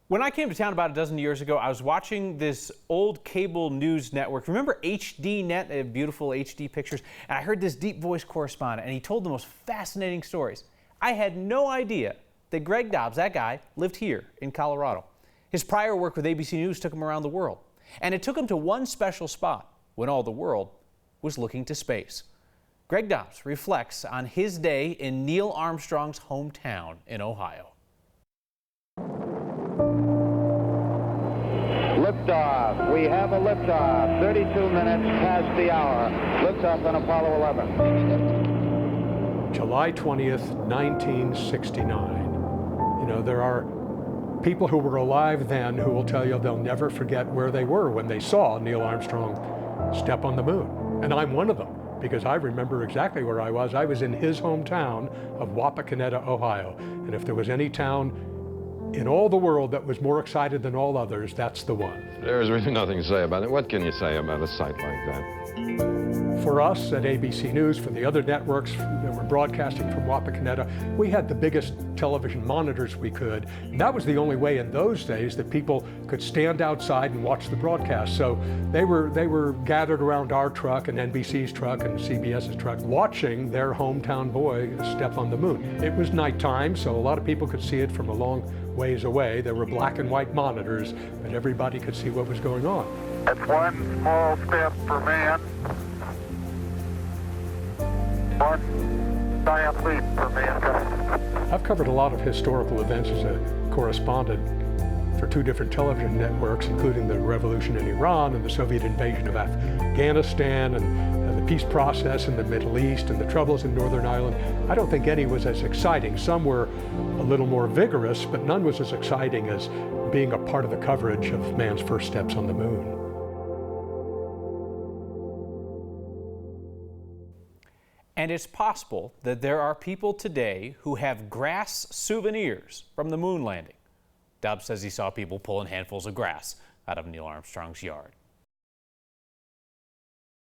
When I came to town about a dozen years ago, I was watching this old cable news network. Remember HDNet, beautiful HD pictures? And I heard this deep voice correspondent, and he told the most fascinating stories. I had no idea that Greg Dobbs, that guy, lived here in Colorado. His prior work with ABC News took him around the world. And it took him to one special spot when all the world was looking to space. Greg Dobbs reflects on his day in Neil Armstrong's hometown in Ohio. Liftoff. We have a liftoff. 32 minutes past the hour. Liftoff on Apollo 11. July 20th, 1969. You know, there are people who were alive then who will tell you they'll never forget where they were when they saw Neil Armstrong step on the moon. And I'm one of them, because I remember exactly where I was. I was in his hometown of Wapakoneta, Ohio. And if there was any town in all the world that was more excited than all others, that's the one. There's really nothing to say about it. What can you say about a site like that? For us at ABC News, for the other networks that were broadcasting from Wapakoneta, we had the biggest television monitors we could. And that was the only way in those days that people could stand outside and watch the broadcast. So they were gathered around our truck and NBC's truck and CBS's truck, watching their hometown boy step on the moon. It was nighttime, so a lot of people could see it from a long ways away. There were black and white monitors, but everybody could see what was going on. It's one small step for man, one giant leap for mankind. I've covered a lot of historical events as a correspondent for two different television networks, including the revolution in Iran and the Soviet invasion of Afghanistan and the peace process in the Middle East and the troubles in Northern Ireland. I don't think any was as exciting. Some were a little more vigorous, but none was as exciting as being a part of the coverage of man's first steps on the moon. And it's possible that there are people today who have grass souvenirs from the moon landing. Dobbs says he saw people pulling handfuls of grass out of Neil Armstrong's yard.